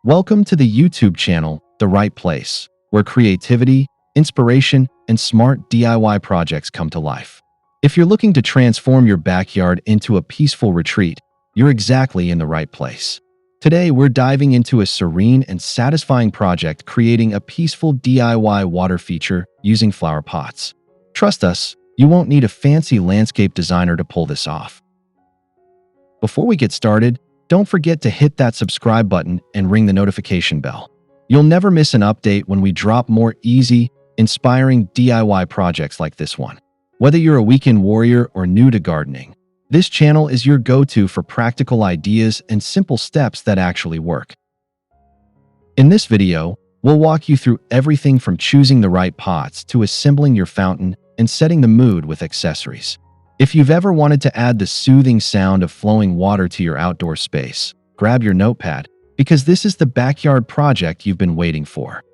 Welcome to the YouTube channel, The Right Place, where creativity, inspiration, and smart DIY projects come to life. If you're looking to transform your backyard into a peaceful retreat, you're exactly in the right place. Today, we're diving into a serene and satisfying project creating a peaceful DIY water feature using flower pots. Trust us, you won't need a fancy landscape designer to pull this off. Before we get started, don't forget to hit that subscribe button and ring the notification bell. You'll never miss an update when we drop more easy, inspiring DIY projects like this one. Whether you're a weekend warrior or new to gardening, this channel is your go-to for practical ideas and simple steps that actually work. In this video, we'll walk you through everything from choosing the right pots to assembling your fountain and setting the mood with accessories. If you've ever wanted to add the soothing sound of flowing water to your outdoor space, grab your notepad, because this is the backyard project you've been waiting for.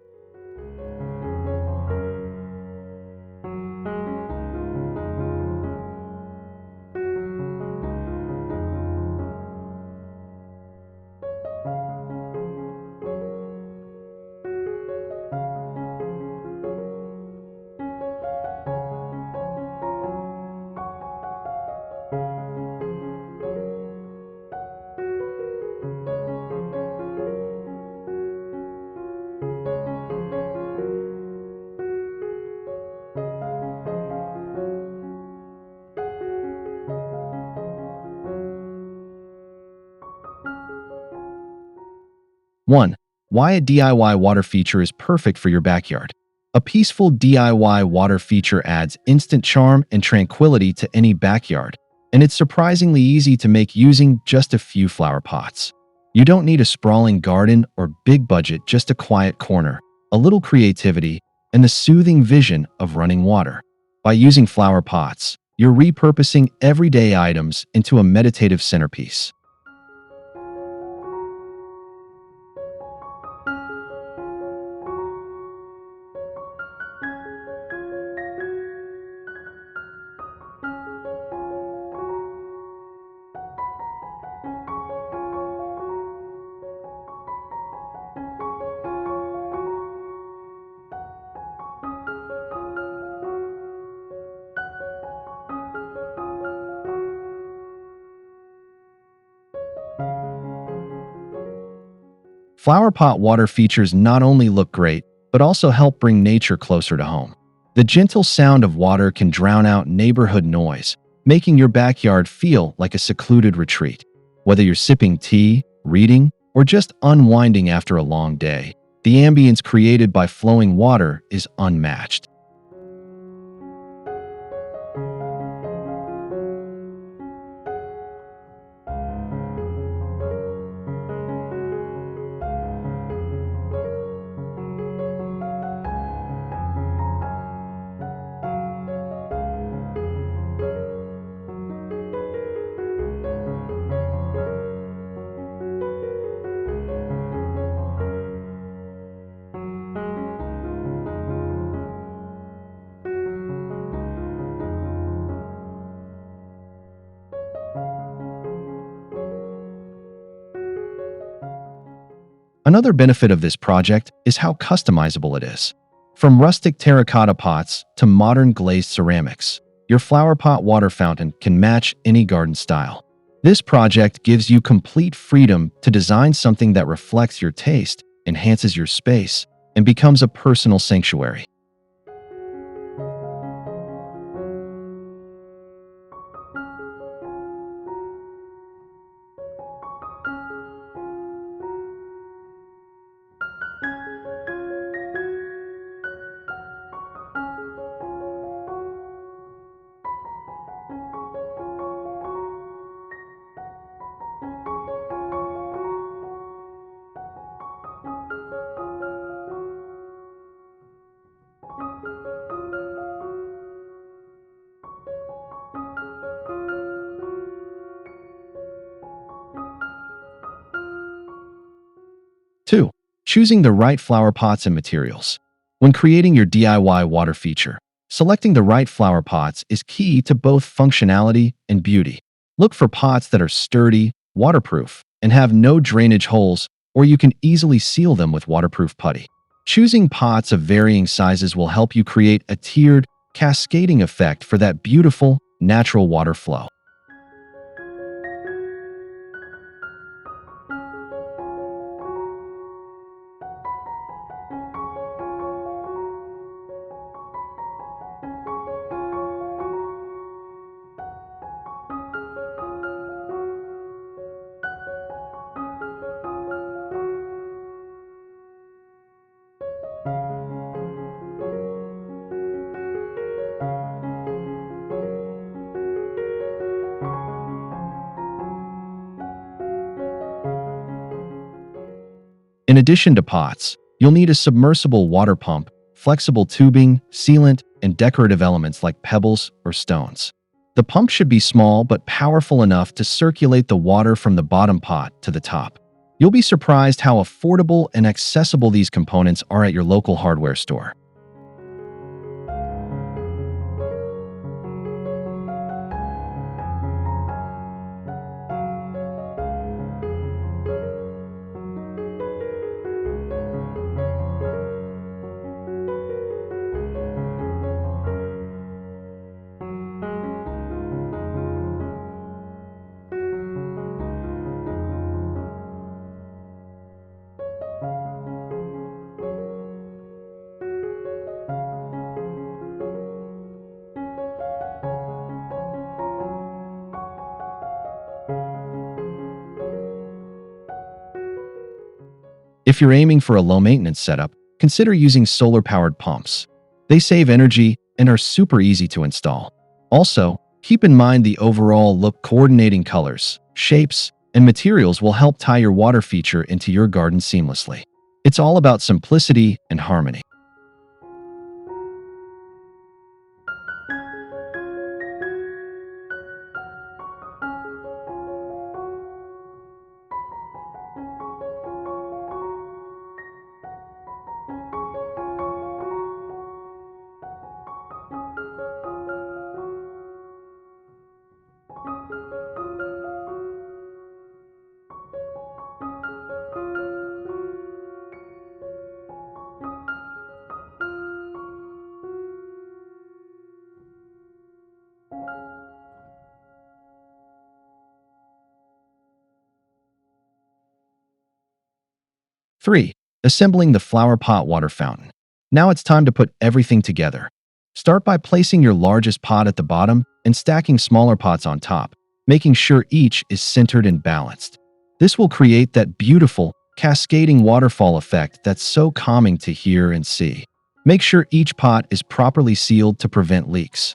One, why a DIY water feature is perfect for your backyard. A peaceful DIY water feature adds instant charm and tranquility to any backyard, and it's surprisingly easy to make using just a few flower pots. You don't need a sprawling garden or big budget, just a quiet corner, a little creativity, and the soothing vision of running water. By using flower pots, you're repurposing everyday items into a meditative centerpiece. Flower pot water features not only look great, but also help bring nature closer to home. The gentle sound of water can drown out neighborhood noise, making your backyard feel like a secluded retreat. Whether you're sipping tea, reading, or just unwinding after a long day, the ambience created by flowing water is unmatched. Another benefit of this project is how customizable it is. From rustic terracotta pots to modern glazed ceramics, your flower pot water fountain can match any garden style. This project gives you complete freedom to design something that reflects your taste, enhances your space, and becomes a personal sanctuary. 2. Choosing the right flower pots and materials. When creating your DIY water feature, selecting the right flower pots is key to both functionality and beauty. Look for pots that are sturdy, waterproof, and have no drainage holes or you can easily seal them with waterproof putty. Choosing pots of varying sizes will help you create a tiered, cascading effect for that beautiful, natural water flow. In addition to pots, you'll need a submersible water pump, flexible tubing, sealant, and decorative elements like pebbles or stones. The pump should be small but powerful enough to circulate the water from the bottom pot to the top. You'll be surprised how affordable and accessible these components are at your local hardware store. 'If you're aiming for a low-maintenance setup, consider using solar-powered pumps. They save energy and are super easy to install. Also, keep in mind the overall look. Coordinating colors, shapes, and materials will help tie your water feature into your garden seamlessly. It's all about simplicity and harmony. 3. Assembling the flower pot water fountain. Now it's time to put everything together. Start by placing your largest pot at the bottom and stacking smaller pots on top, making sure each is centered and balanced. This will create that beautiful, cascading waterfall effect that's so calming to hear and see. Make sure each pot is properly sealed to prevent leaks.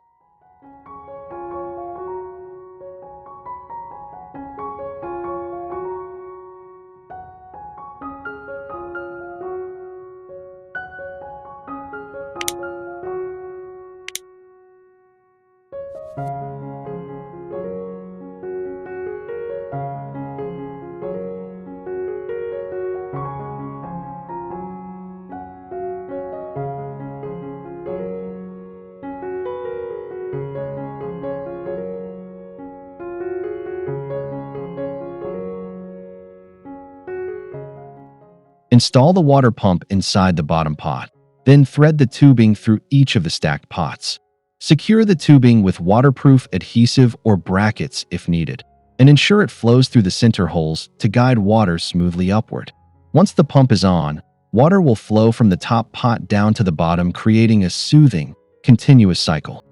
Install the water pump inside the bottom pot. Then thread the tubing through each of the stacked pots. Secure the tubing with waterproof adhesive or brackets if needed, and ensure it flows through the center holes to guide water smoothly upward. Once the pump is on, water will flow from the top pot down to the bottom, creating a soothing, continuous cycle.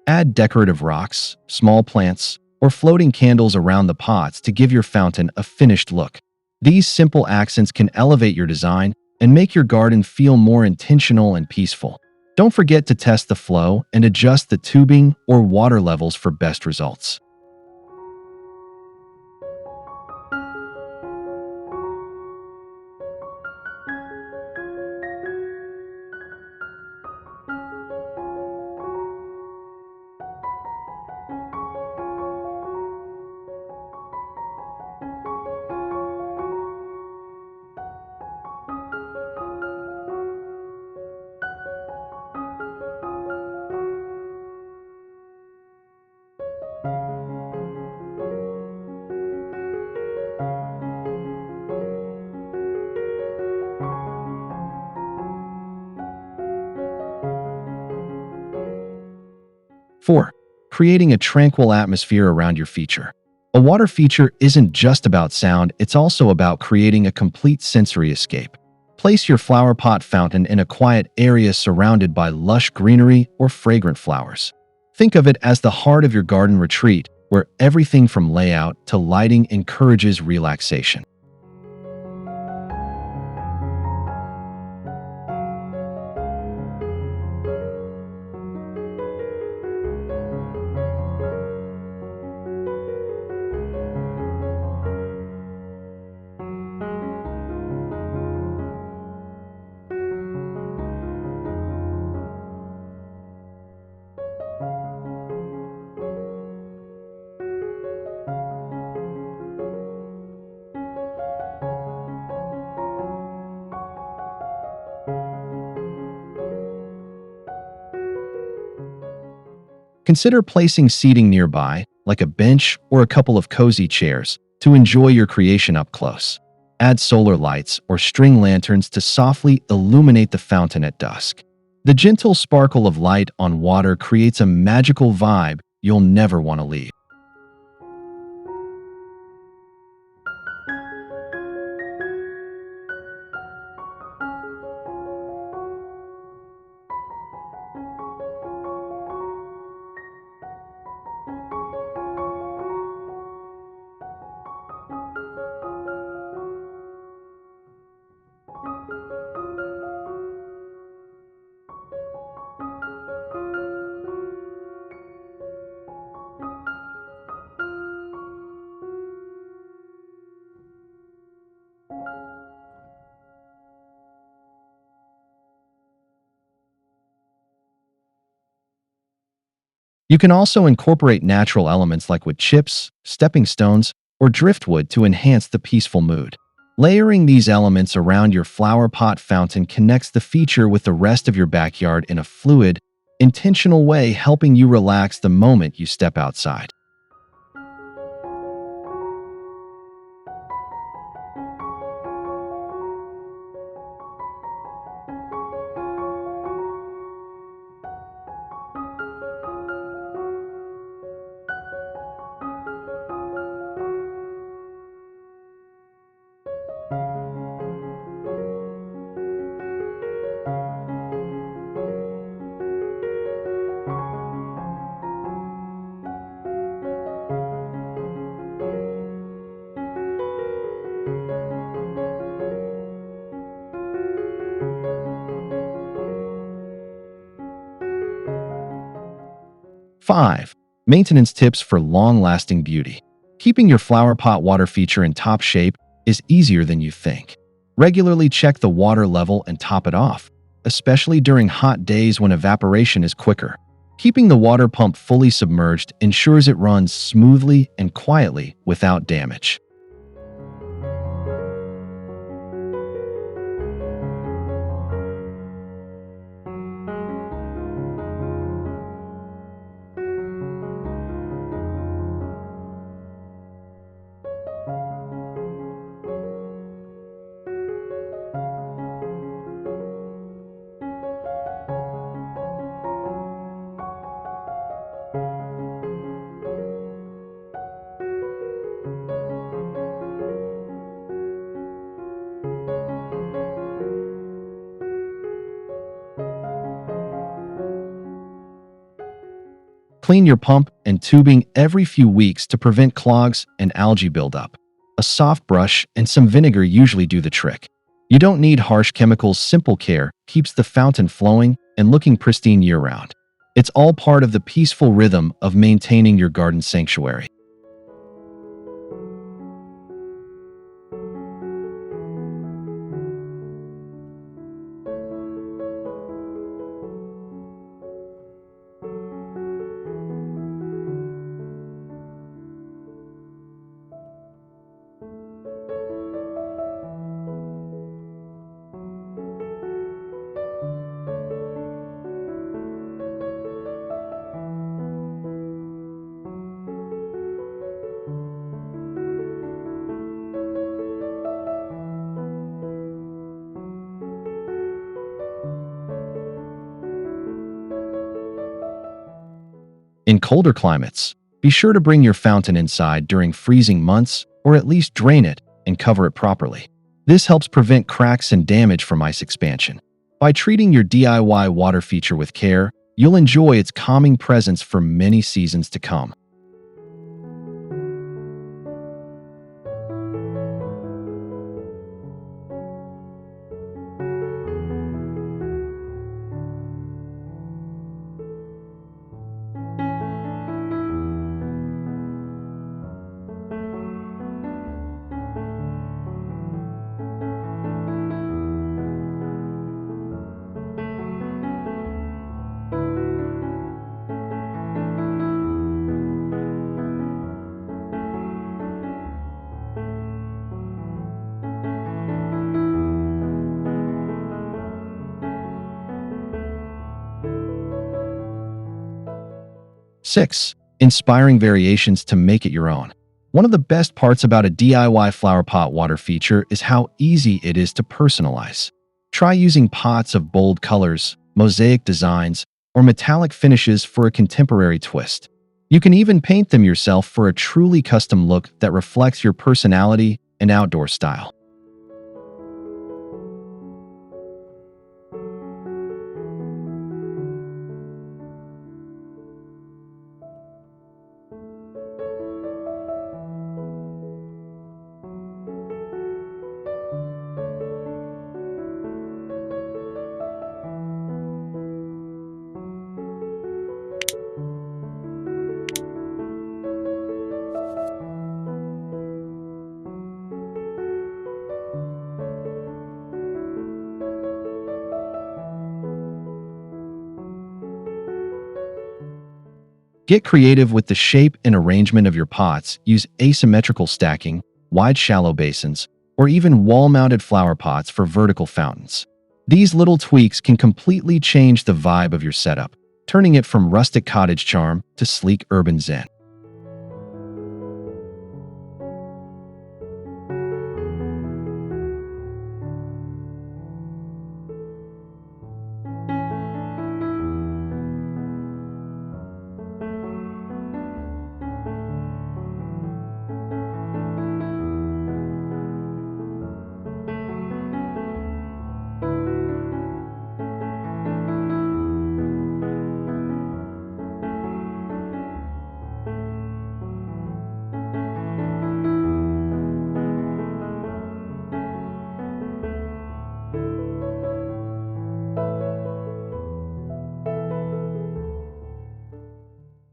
Add decorative rocks, small plants, or floating candles around the pots to give your fountain a finished look. These simple accents can elevate your design and make your garden feel more intentional and peaceful. Don't forget to test the flow and adjust the tubing or water levels for best results. 4. Creating a tranquil atmosphere around your feature. A water feature isn't just about sound, it's also about creating a complete sensory escape. Place your flower pot fountain in a quiet area surrounded by lush greenery or fragrant flowers. Think of it as the heart of your garden retreat, where everything from layout to lighting encourages relaxation. Consider placing seating nearby, like a bench or a couple of cozy chairs, to enjoy your creation up close. Add solar lights or string lanterns to softly illuminate the fountain at dusk. The gentle sparkle of light on water creates a magical vibe you'll never want to leave. You can also incorporate natural elements like wood chips, stepping stones, or driftwood to enhance the peaceful mood. Layering these elements around your flower pot fountain connects the feature with the rest of your backyard in a fluid, intentional way, helping you relax the moment you step outside. 5. Maintenance tips for long-lasting beauty. Keeping your flower pot water feature in top shape is easier than you think. Regularly check the water level and top it off, especially during hot days when evaporation is quicker. Keeping the water pump fully submerged ensures it runs smoothly and quietly without damage. Clean your pump and tubing every few weeks to prevent clogs and algae buildup. A soft brush and some vinegar usually do the trick. You don't need harsh chemicals. Simple care keeps the fountain flowing and looking pristine year-round. It's all part of the peaceful rhythm of maintaining your garden sanctuary. In colder climates, be sure to bring your fountain inside during freezing months or at least drain it and cover it properly. This helps prevent cracks and damage from ice expansion. By treating your DIY water feature with care, you'll enjoy its calming presence for many seasons to come. 6. Inspiring variations to make it your own. One of the best parts about a DIY flower pot water feature is how easy it is to personalize. Try using pots of bold colors, mosaic designs, or metallic finishes for a contemporary twist. You can even paint them yourself for a truly custom look that reflects your personality and outdoor style. Get creative with the shape and arrangement of your pots. Use asymmetrical stacking, wide shallow basins, or even wall-mounted flower pots for vertical fountains. These little tweaks can completely change the vibe of your setup, turning it from rustic cottage charm to sleek urban zen.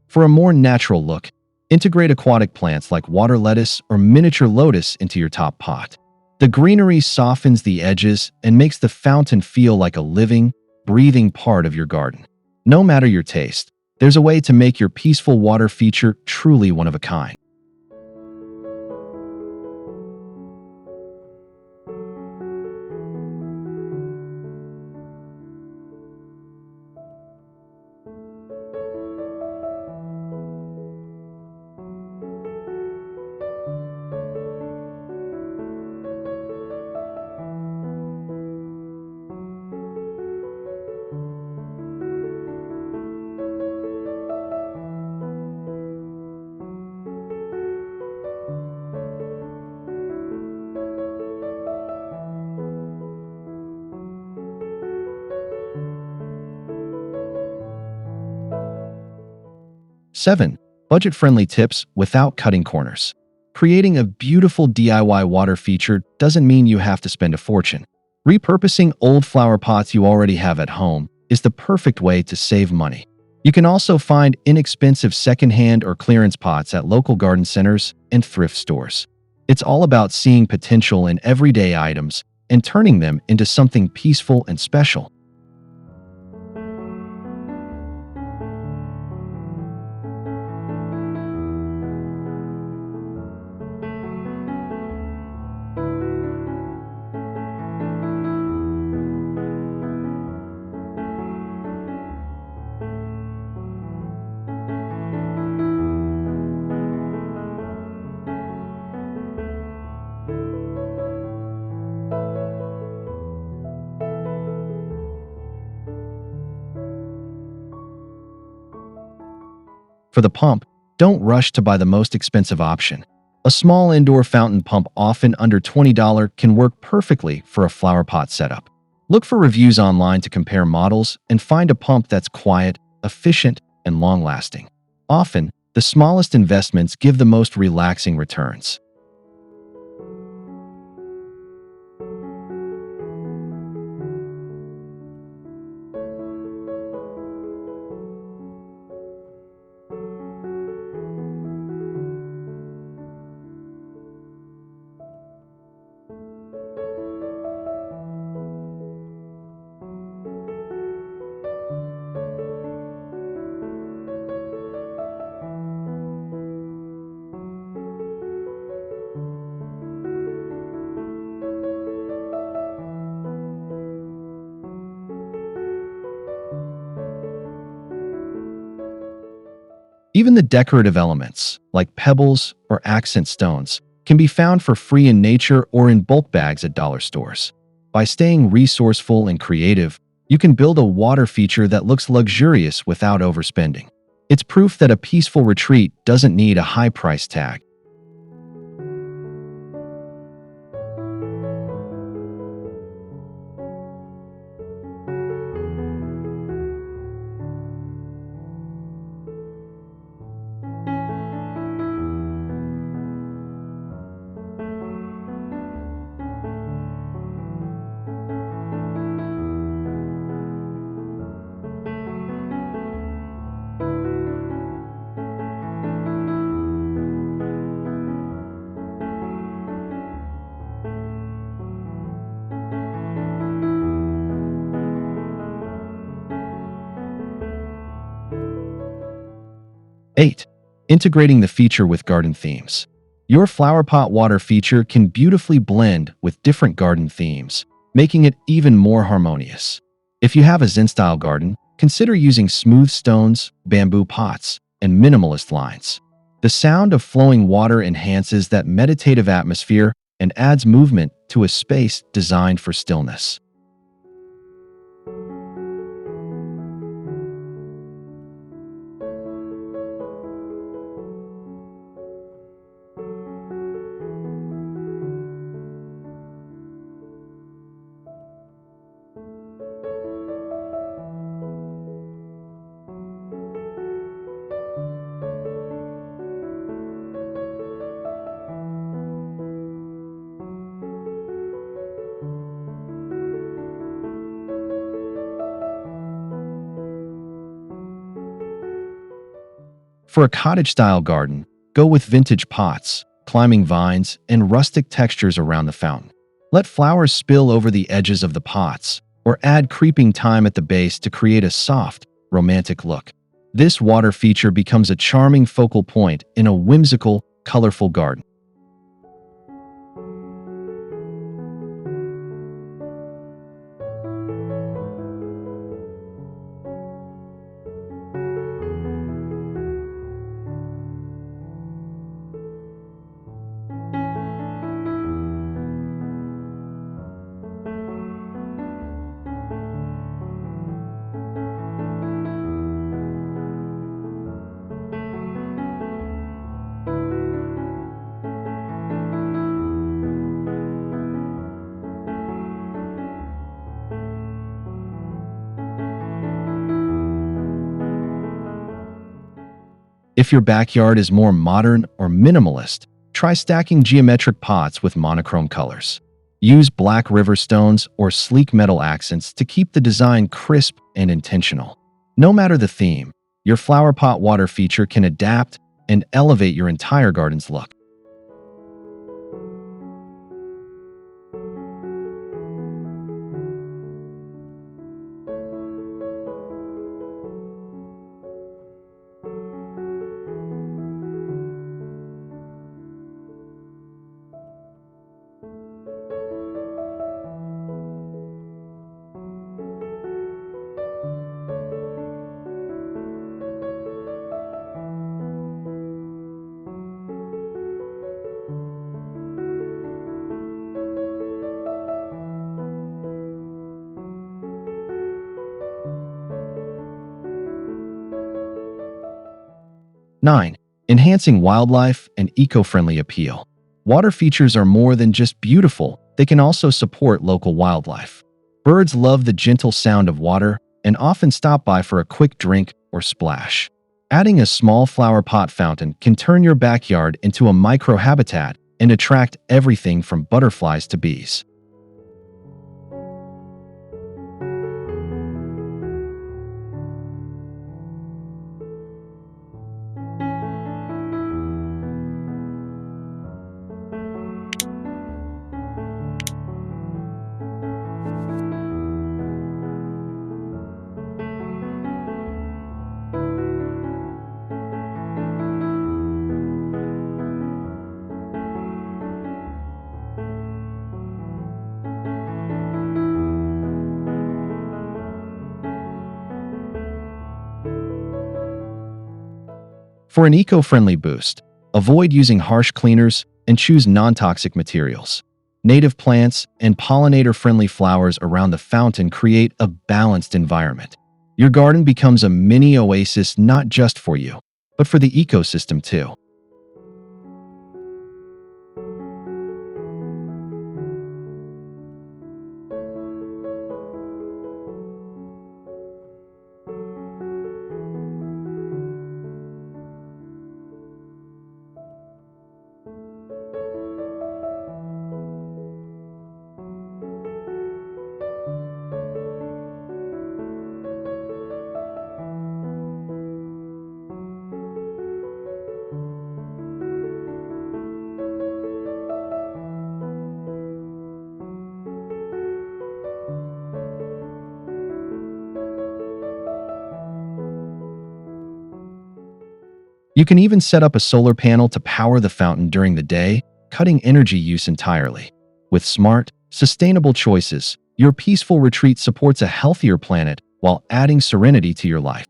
'For a more natural look, integrate aquatic plants like water lettuce or miniature lotus into your top pot. The greenery softens the edges and makes the fountain feel like a living, breathing part of your garden. No matter your taste, there's a way to make your peaceful water feature truly one of a kind. 7. Budget-friendly tips without cutting corners. Creating a beautiful DIY water feature doesn't mean you have to spend a fortune. Repurposing old flower pots you already have at home is the perfect way to save money. You can also find inexpensive secondhand or clearance pots at local garden centers and thrift stores. It's all about seeing potential in everyday items and turning them into something peaceful and special. For the pump, don't rush to buy the most expensive option. A small indoor fountain pump, often under $20, can work perfectly for a flower pot setup. Look for reviews online to compare models and find a pump that's quiet, efficient, and long-lasting. Often, the smallest investments give the most relaxing returns. 'Even the decorative elements, like pebbles or accent stones, can be found for free in nature or in bulk bags at dollar stores. By staying resourceful and creative, you can build a water feature that looks luxurious without overspending. It's proof that a peaceful retreat doesn't need a high price tag. 8. Integrating the feature with garden themes. Your flower pot water feature can beautifully blend with different garden themes, making it even more harmonious. If you have a Zen-style garden, consider using smooth stones, bamboo pots, and minimalist lines. The sound of flowing water enhances that meditative atmosphere and adds movement to a space designed for stillness. 'For a cottage-style garden, go with vintage pots, climbing vines, and rustic textures around the fountain. Let flowers spill over the edges of the pots, or add creeping thyme at the base to create a soft, romantic look. This water feature becomes a charming focal point in a whimsical, colorful garden. If your backyard is more modern or minimalist, try stacking geometric pots with monochrome colors. Use black river stones or sleek metal accents to keep the design crisp and intentional. No matter the theme, your flower pot water feature can adapt and elevate your entire garden's look. 9. Enhancing wildlife and eco-friendly appeal. Water features are more than just beautiful, they can also support local wildlife. Birds love the gentle sound of water and often stop by for a quick drink or splash. Adding a small flower pot fountain can turn your backyard into a microhabitat and attract everything from butterflies to bees. 'For an eco-friendly boost, avoid using harsh cleaners and choose non-toxic materials. Native plants and pollinator-friendly flowers around the fountain create a balanced environment. Your garden becomes a mini oasis not just for you, but for the ecosystem too. 'You can even set up a solar panel to power the fountain during the day, cutting energy use entirely. With smart, sustainable choices, your peaceful retreat supports a healthier planet while adding serenity to your life.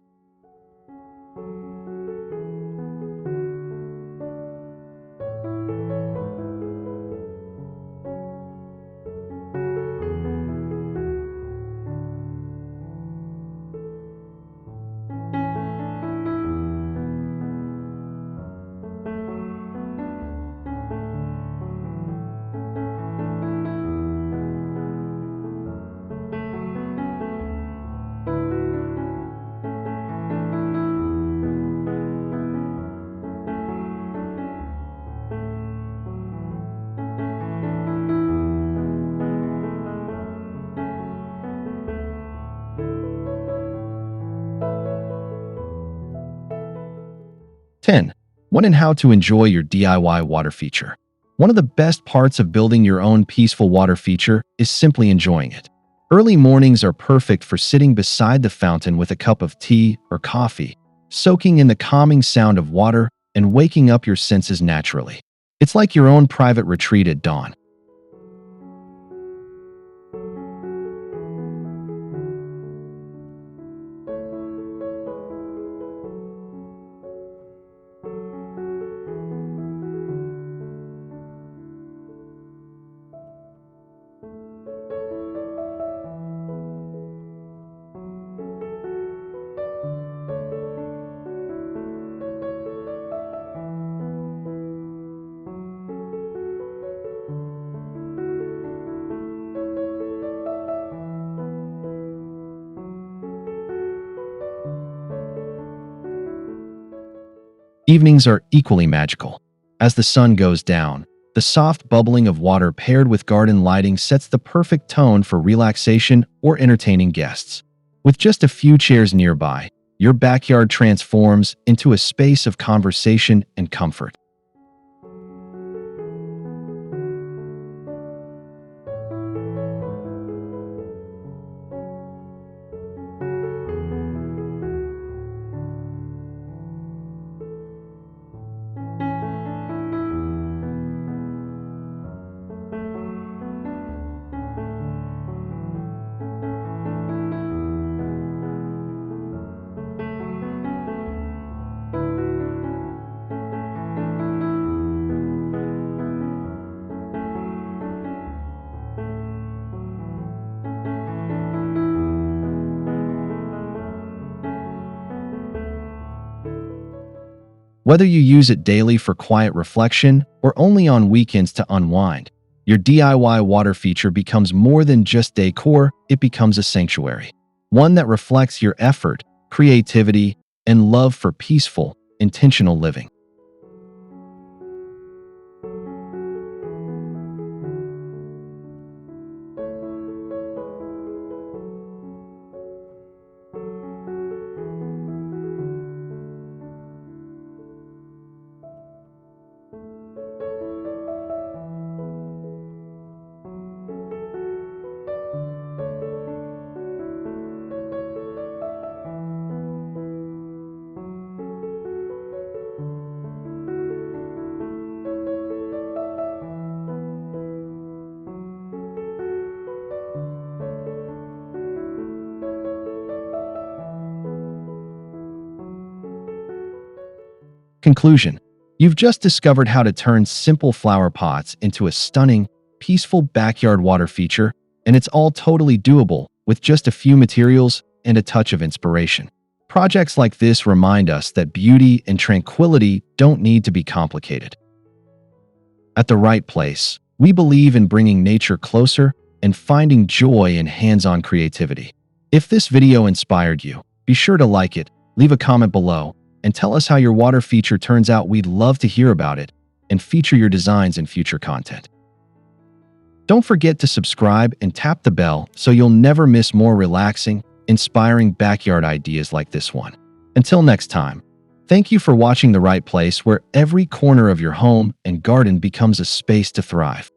10. When and how to enjoy your DIY water feature. One of the best parts of building your own peaceful water feature is simply enjoying it. Early mornings are perfect for sitting beside the fountain with a cup of tea or coffee, soaking in the calming sound of water and waking up your senses naturally. It's like your own private retreat at dawn. Evenings are equally magical. As the sun goes down, The soft bubbling of water paired with garden lighting sets the perfect tone for relaxation or entertaining guests. With just a few chairs nearby, your backyard transforms into a space of conversation and comfort. Whether you use it daily for quiet reflection or only on weekends to unwind, your DIY water feature becomes more than just decor, it becomes a sanctuary. One that reflects your effort, creativity, and love for peaceful, intentional living. Conclusion. You've just discovered how to turn simple flower pots into a stunning, peaceful backyard water feature, and it's all totally doable with just a few materials and a touch of inspiration. Projects like this remind us that beauty and tranquility don't need to be complicated. At the right place, we believe in bringing nature closer and finding joy in hands-on creativity. If this video inspired you, be sure to like it, leave a comment below, and tell us how your water feature turns out. We'd love to hear about it and feature your designs in future content. Don't forget to subscribe and tap the bell so you'll never miss more relaxing, inspiring backyard ideas like this one. Until next time, thank you for watching The Right Place, where every corner of your home and garden becomes a space to thrive.